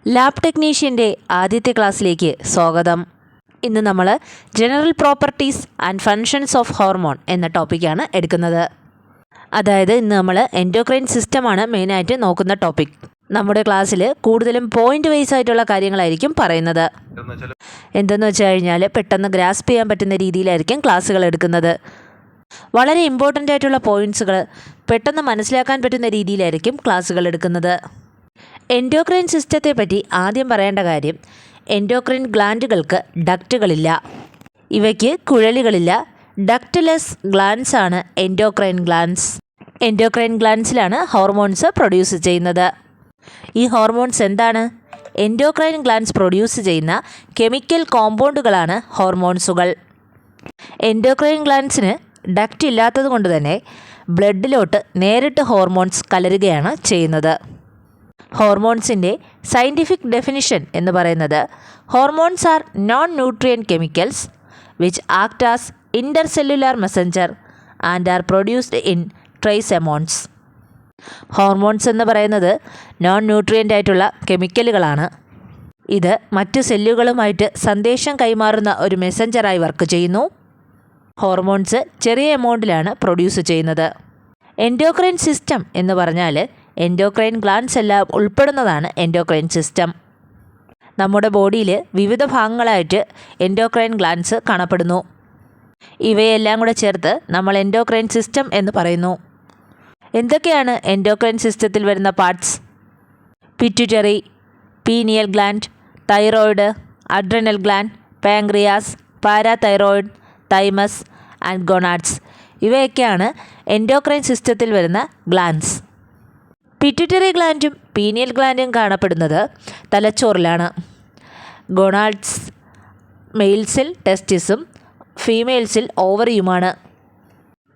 Lab ടെക്നീഷ്യൻ്റെ ആദ്യത്തെ ക്ലാസ്സിലേക്ക് സ്വാഗതം. ഇന്ന് നമ്മൾ general properties and functions of hormone എന്ന ടോപ്പിക്കാണ് എടുക്കുന്നത്. അതായത് ഇന്ന് നമ്മൾ എൻഡോക്രൈൻ സിസ്റ്റമാണ് മെയിനായിട്ട് നോക്കുന്ന ടോപ്പിക്. നമ്മുടെ ക്ലാസ്സിൽ കൂടുതലും പോയിൻ്റ് വൈസ് ആയിട്ടുള്ള കാര്യങ്ങളായിരിക്കും പറയുന്നത്. എന്തെന്ന് വെച്ച് കഴിഞ്ഞാൽ പെട്ടെന്ന് ഗ്രാസ്പ് ചെയ്യാൻ പറ്റുന്ന രീതിയിലായിരിക്കും ക്ലാസ്സുകൾ എടുക്കുന്നത്. വളരെ ഇമ്പോർട്ടൻ്റ് ആയിട്ടുള്ള പോയിൻറ്റ്സുകൾ പെട്ടെന്ന് മനസ്സിലാക്കാൻ പറ്റുന്ന രീതിയിലായിരിക്കും ക്ലാസ്സുകൾ എടുക്കുന്നത്. എൻഡോക്രൈൻ സിസ്റ്റത്തെ പറ്റി ആദ്യം പറയേണ്ട കാര്യം, എൻഡോക്രൈൻ ഗ്ലാൻഡുകൾക്ക് ഡക്റ്റുകളില്ല. ഇവയ്ക്ക് കുഴലുകളില്ല. ഡക്റ്റ്ലെസ് ഗ്ലാൻഡ്സ് ആണ് എൻഡോക്രൈൻ ഗ്ലാൻഡ്സ്. എൻഡോക്രൈൻ ഗ്ലാൻഡ്സിലാണ് ഹോർമോൺസ് പ്രൊഡ്യൂസ് ചെയ്യുന്നത്. ഈ ഹോർമോൺസ് എന്താണ്? എൻഡോക്രൈൻ ഗ്ലാൻഡ്സ് പ്രൊഡ്യൂസ് ചെയ്യുന്ന കെമിക്കൽ കോമ്പൗണ്ടുകളാണ് ഹോർമോൺസുകൾ. എൻഡോക്രൈൻ ഗ്ലാൻഡ്സിന് ഡക്റ്റ് ഇല്ലാത്തത് കൊണ്ട് തന്നെ ബ്ലഡിലോട്ട് നേരിട്ട് ഹോർമോൺസ് കലരുകയാണ് ചെയ്യുന്നത്. ഹോർമോൺസിൻ്റെ സയൻറ്റിഫിക് ഡെഫിനിഷൻ എന്ന് പറയുന്നത്, hormones R non nutrient chemicals which act as intercellular messenger and are produced in trace amounts. Hormones എന്ന് പറയുന്നത് നോൺ ന്യൂട്രിയൻ്റ് ആയിട്ടുള്ള കെമിക്കലുകളാണ്. ഇത് മറ്റ് സെല്ലുകളുമായിട്ട് സന്ദേശം കൈമാറുന്ന ഒരു മെസഞ്ചറായി വർക്ക് ചെയ്യുന്നു. ഹോർമോൺസ് ചെറിയ എമൗണ്ടിലാണ് പ്രൊഡ്യൂസ് ചെയ്യുന്നത്. എൻഡോക്രൈൻ സിസ്റ്റം എന്ന് പറഞ്ഞാൽ എൻഡോക്രൈൻ ഗ്ലാൻഡ്സ് എല്ലാം ഉൾപ്പെടുന്നതാണ് എൻഡോക്രൈൻ സിസ്റ്റം. നമ്മുടെ ബോഡിയിൽ വിവിധ ഭാഗങ്ങളായിട്ട് എൻഡോക്രൈൻ ഗ്ലാൻഡ്സ് കാണപ്പെടുന്നു. ഇവയെല്ലാം കൂടെ ചേർത്ത് നമ്മൾ എൻഡോക്രൈൻ സിസ്റ്റം എന്ന് പറയുന്നു. എന്തൊക്കെയാണ് എൻഡോക്രൈൻ സിസ്റ്റത്തിൽ വരുന്ന parts? Pituitary, pineal gland, thyroid, adrenal gland, pancreas, parathyroid, thymus and gonads. ഇവയൊക്കെയാണ് എൻഡോക്രൈൻ സിസ്റ്റത്തിൽ വരുന്ന ഗ്ലാൻഡ്സ്. പിറ്റ്യൂട്ടറി ഗ്ലാൻഡും പീനിയൽ ഗ്ലാൻഡും കാണപ്പെടുന്നത് തലച്ചോറിലാണ്. ഗൊണാഡ്സ് മെയിൽസിൽ ടെസ്റ്റിസും ഫീമെയിൽസിൽ ഓവറിയുമാണ്.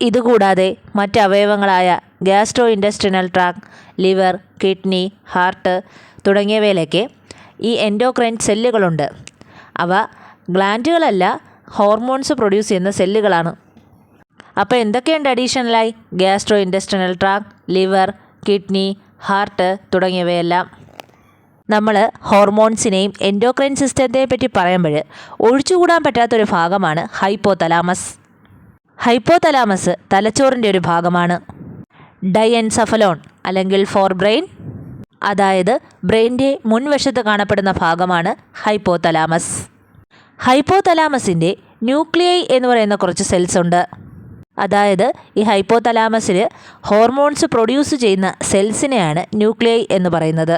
ഇതുകൂടാതെ മറ്റ് അവയവങ്ങളായ gastro intestinal tract, liver, kidney, heart തുടങ്ങിയവയിലൊക്കെ ഈ എൻഡോക്രൈൻ സെല്ലുകളുണ്ട്. അവ ഗ്ലാൻഡുകളല്ല, ഹോർമോൺസ് പ്രൊഡ്യൂസ് ചെയ്യുന്ന സെല്ലുകളാണ്. അപ്പോൾ എന്തൊക്കെയുണ്ട് അഡീഷണലായി? Gastro intestinal tract, liver, kidney, heart തുടങ്ങിയവയെല്ലാം. നമ്മൾ ഹോർമോൺസിനെയും എൻഡോക്രൈൻ സിസ്റ്റത്തെ പറ്റി പറയുമ്പോൾ ഒഴിച്ചുകൂടാൻ പറ്റാത്തൊരു ഭാഗമാണ് ഹൈപ്പോതലാമസ്. ഹൈപ്പോതലാമസ് തലച്ചോറിൻ്റെ ഒരു ഭാഗമാണ്. ഡൈഎൻസഫലോൺ അല്ലെങ്കിൽ ഫോർ ബ്രെയിൻ, അതായത് ബ്രെയിൻ്റെ മുൻവശത്ത് കാണപ്പെടുന്ന ഭാഗമാണ് ഹൈപ്പോതലാമസ്. ഹൈപ്പോതലാമസിൻ്റെ ന്യൂക്ലിയൈ എന്ന് പറയുന്ന കുറച്ച് സെൽസ് ഉണ്ട്. അതായത് ഈ ഹൈപ്പോതലാമസിൽ ഹോർമോൺസ് പ്രൊഡ്യൂസ് ചെയ്യുന്ന സെൽസിനെയാണ് ന്യൂക്ലിയൈ എന്ന് പറയുന്നത്.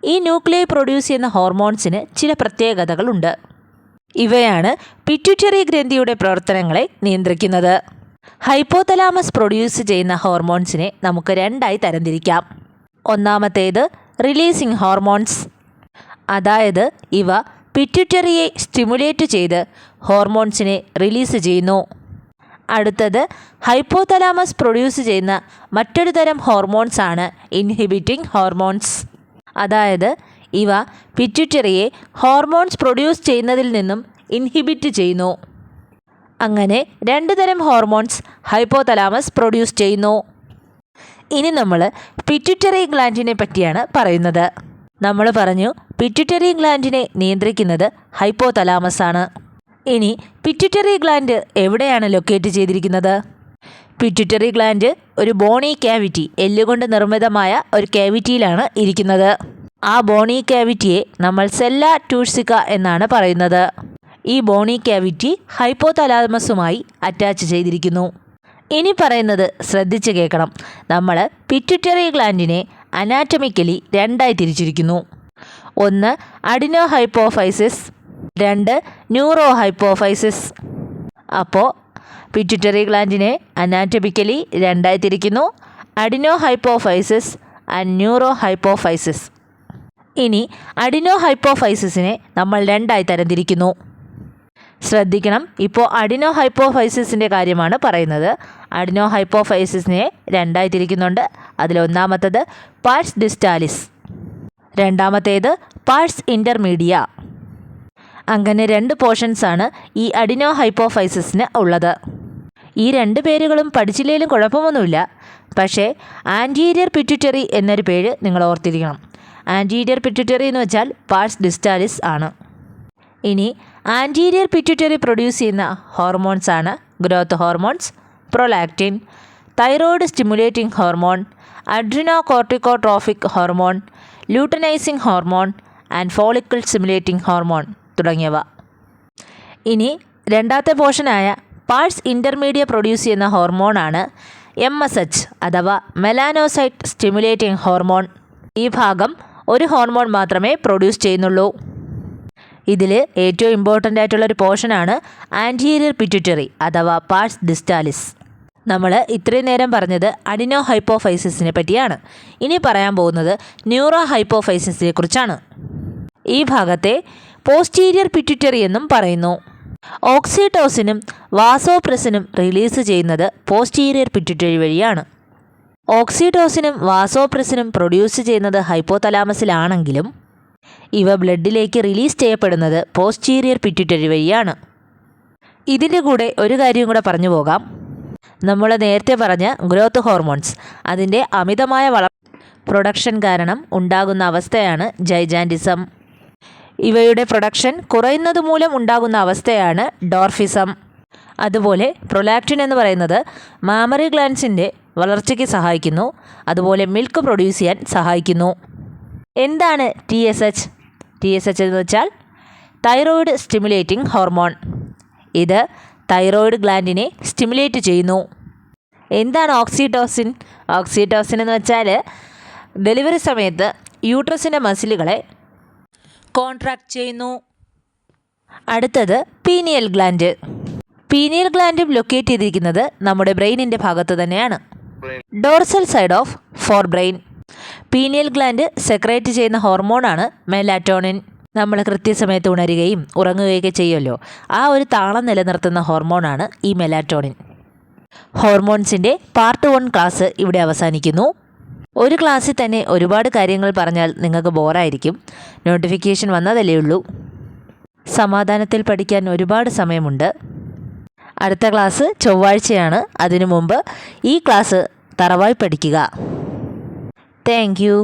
ഈ ന്യൂക്ലിയൈ പ്രൊഡ്യൂസ് ചെയ്യുന്ന ഹോർമോൺസിന് ചില പ്രത്യേകതകളുണ്ട്. ഇവയാണ് പിറ്റ്യൂട്ടറി ഗ്രന്ഥിയുടെ പ്രവർത്തനങ്ങളെ നിയന്ത്രിക്കുന്നത്. ഹൈപ്പോതലാമസ് പ്രൊഡ്യൂസ് ചെയ്യുന്ന ഹോർമോൺസിനെ നമുക്ക് രണ്ടായി തരംതിരിക്കാം. ഒന്നാമത്തേത് റിലീസിങ് ഹോർമോൺസ്, അതായത് ഇവ പിറ്റ്യൂട്ടറിയെ സ്റ്റിമുലേറ്റ് ചെയ്ത് ഹോർമോൺസിനെ റിലീസ് ചെയ്യുന്നു. അടുത്തത് ഹൈപ്പോതലാമസ് പ്രൊഡ്യൂസ് ചെയ്യുന്ന മറ്റൊരു തരം ഹോർമോൺസ് ആണ് ഇൻഹിബിറ്റിംഗ് ഹോർമോൺസ്. അതായത് ഇവ പിറ്റ്യൂട്ടറിയെ ഹോർമോൺസ് പ്രൊഡ്യൂസ് ചെയ്യുന്നതിൽ നിന്നും ഇൻഹിബിറ്റ് ചെയ്യുന്നു. അങ്ങനെ രണ്ട് തരം ഹോർമോൺസ് ഹൈപ്പോതലാമസ് പ്രൊഡ്യൂസ് ചെയ്യുന്നു. ഇനി നമ്മൾ പിറ്റ്യൂട്ടറി ഗ്ലാൻഡിനെ പറ്റിയാണ് പറയുന്നത്. നമ്മൾ പറഞ്ഞു പിറ്റ്യൂട്ടറി ഗ്ലാൻഡിനെ നിയന്ത്രിക്കുന്നത് ഹൈപ്പോതലാമസ് ആണ്. ഇനി പിറ്റ്യൂട്ടറി ഗ്ലാൻഡ് എവിടെയാണ് ലൊക്കേറ്റ് ചെയ്തിരിക്കുന്നത്? പിറ്റ്യൂട്ടറി ഗ്ലാൻഡ് ഒരു ബോണി ക്യാവിറ്റി, എല്ലുകൊണ്ട് നിർമ്മിതമായ ഒരു ക്യാവിറ്റിയിലാണ് ഇരിക്കുന്നത്. ആ ബോണി ക്യാവിറ്റിയെ നമ്മൾ സെല്ല ടൂഴ്സിക്ക എന്നാണ് പറയുന്നത്. ഈ ബോണി ക്യാവിറ്റി ഹൈപ്പോതലാമസുമായി അറ്റാച്ച് ചെയ്തിരിക്കുന്നു. ഇനി പറയുന്നത് ശ്രദ്ധിച്ച് കേൾക്കണം. നമ്മൾ പിറ്റ്യൂട്ടറി ഗ്ലാൻഡിനെ അനാറ്റമിക്കലി രണ്ടായി തിരിച്ചിരിക്കുന്നു. ഒന്ന് അഡിനോ ഹൈപ്പോഫൈസിസ്, രണ്ട് ന്യൂറോ ഹൈപ്പോഫൈസിസ്. അപ്പോൾ പിറ്റ്യൂട്ടറി ഗ്ലാൻഡിനെ അനാറ്റമിക്കലി രണ്ടായി തിരിക്കുന്നു: adeno hypophysis and neuro hypophysis. ഇനി അഡിനോ ഹൈപ്പോഫൈസിസിനെ നമ്മൾ രണ്ടായി തരംതിരിക്കുന്നു. ശ്രദ്ധിക്കണം, ഇപ്പോൾ അഡിനോ ഹൈപ്പോഫൈസിസിൻ്റെ കാര്യമാണ് പറയുന്നത്. അഡിനോ ഹൈപ്പോഫൈസിസിനെ രണ്ടായി തിരിക്കുന്നുണ്ട്. അതിലൊന്നാമത്തേത് പാർസ് ഡിസ്റ്റാലിസ്, രണ്ടാമത്തേത് പാർസ് ഇൻ്റർമീഡിയ. അങ്ങനെ രണ്ട് പോർഷൻസാണ് ഈ അഡിനോ ഹൈപ്പോഫൈസിസിന് ഉള്ളത്. ഈ രണ്ട് പേരുകളും പഠിച്ചില്ലെങ്കിലും കുഴപ്പമൊന്നുമില്ല. പക്ഷേ ആൻറ്റീരിയർ പിറ്റ്യൂട്ടറി എന്നൊരു പേര് നിങ്ങൾ ഓർത്തിരിക്കണം. ആൻറ്റീരിയർ പിറ്റ്യൂട്ടറി എന്ന് വെച്ചാൽ പാർസ് ഡിസ്റ്റാലിസ് ആണ്. ഇനി ആൻറ്റീരിയർ പിറ്റ്യൂട്ടറി പ്രൊഡ്യൂസ് ചെയ്യുന്ന ഹോർമോൺസ് ആണ് growth hormones, prolactin, thyroid stimulating hormone, adrenocorticotrophic hormone, luteinizing hormone and follicle stimulating hormone തുടങ്ങിയവ. ഇനി രണ്ടാമത്തെ പോർഷനായ പാർസ് ഇൻ്റർമീഡിയ പ്രൊഡ്യൂസ് ചെയ്യുന്ന ഹോർമോണാണ് MSH അഥവാ മെലാനോസൈറ്റ് സ്റ്റിമുലേറ്റിംഗ് ഹോർമോൺ. ഈ ഭാഗം ഒരു ഹോർമോൺ മാത്രമേ പ്രൊഡ്യൂസ് ചെയ്യുന്നുള്ളൂ. ഇതിൽ ഏറ്റവും ഇമ്പോർട്ടൻ്റ് ആയിട്ടുള്ളൊരു പോർഷനാണ് ആൻറ്റീരിയർ പിറ്റ്യൂട്ടറി അഥവാ പാർസ് ഡിസ്റ്റാലിസ്. നമ്മൾ ഇത്രയും നേരം പറഞ്ഞത് അഡിനോ ഹൈപ്പോഫൈസിസിനെ പറ്റിയാണ്. ഇനി പറയാൻ പോകുന്നത് ന്യൂറോ ഹൈപ്പോഫൈസിസിനെ കുറിച്ചാണ്. ഈ ഭാഗത്തെ പോസ്റ്റീരിയർ പിറ്റ്യൂട്ടറി എന്നും പറയുന്നു. ഓക്സിറ്റോസിനും വാസോപ്രസിനും റിലീസ് ചെയ്യുന്നത് പോസ്റ്റീരിയർ പിറ്റ്യൂട്ടറി വഴിയാണ്. ഓക്സിറ്റോസിനും വാസോപ്രസിനും പ്രൊഡ്യൂസ് ചെയ്യുന്നത് ഹൈപ്പോതലാമസിലാണെങ്കിലും ഇവ ബ്ലഡിലേക്ക് റിലീസ് ചെയ്യപ്പെടുന്നത് പോസ്റ്റീരിയർ പിറ്റ്യൂട്ടറി വഴിയാണ്. ഇതിൻ്റെ കൂടെ ഒരു കാര്യം കൂടെ പറഞ്ഞു പോകാം. നമ്മൾ നേരത്തെ പറഞ്ഞ ഗ്രോത്ത് ഹോർമോൺസ് അതിൻ്റെ അമിതമായ പ്രൊഡക്ഷൻ കാരണം ഉണ്ടാകുന്ന അവസ്ഥയാണ് ജൈജാൻറ്റിസം. ഇവയുടെ പ്രൊഡക്ഷൻ കുറയുന്നത് മൂലം ഉണ്ടാകുന്ന അവസ്ഥയാണ് ഡോർഫിസം. അതുപോലെ പ്രൊലാക്റ്റിൻ എന്ന് പറയുന്നത് മാമറി ഗ്ലാൻസിൻ്റെ വളർച്ചയ്ക്ക് സഹായിക്കുന്നു. അതുപോലെ മിൽക്ക് പ്രൊഡ്യൂസ് ചെയ്യാൻ സഹായിക്കുന്നു. എന്താണ് TSH? TSH എന്ന് വെച്ചാൽ തൈറോയ്ഡ് സ്റ്റിമുലേറ്റിംഗ് ഹോർമോൺ. ഇത് തൈറോയ്ഡ് ഗ്ലാൻഡിനെ സ്റ്റിമുലേറ്റ് ചെയ്യുന്നു. എന്താണ് ഓക്സിറ്റോസിൻ? ഓക്സിറ്റോസിൻ എന്ന് വെച്ചാൽ ഡെലിവറി സമയത്ത് യൂട്രസിൻ്റെ മസിലുകളെ കോൺട്രാക്ട് ചെയ്യുന്നു. അടുത്തത് പീനിയൽ ഗ്ലാൻഡ്. പീനിയൽ ഗ്ലാൻഡും ലൊക്കേറ്റ് ചെയ്തിരിക്കുന്നത് നമ്മുടെ ബ്രെയിനിൻ്റെ ഭാഗത്ത് തന്നെയാണ്, dorsal side of forebrain. Pineal gland secrete ചെയ്യുന്ന ഹോർമോണാണ് മെലാറ്റോണിൻ. നമ്മൾ കൃത്യസമയത്ത് ഉണരുകയും ഉറങ്ങുകയൊക്കെ ചെയ്യുമല്ലോ, ആ ഒരു താളം നിലനിർത്തുന്ന ഹോർമോണാണ് ഈ മെലാറ്റോണിൻ. ഹോർമോൺസിൻ്റെ പാർട്ട് 1 ക്ലാസ് ഇവിടെ അവസാനിക്കുന്നു. ഒരു ക്ലാസ്സിൽ തന്നെ ഒരുപാട് കാര്യങ്ങൾ പറഞ്ഞാൽ നിങ്ങൾക്ക് ബോറായിരിക്കും. നോട്ടിഫിക്കേഷൻ വന്നതല്ലേ ഉള്ളൂ. സമാധാനത്തിൽ പഠിക്കാൻ ഒരുപാട് സമയമുണ്ട്. അടുത്ത ക്ലാസ് ചൊവ്വാഴ്ചയാണ്. അതിനു മുമ്പ് ഈ ക്ലാസ് തറവായി പഠിക്കുക. Thank you.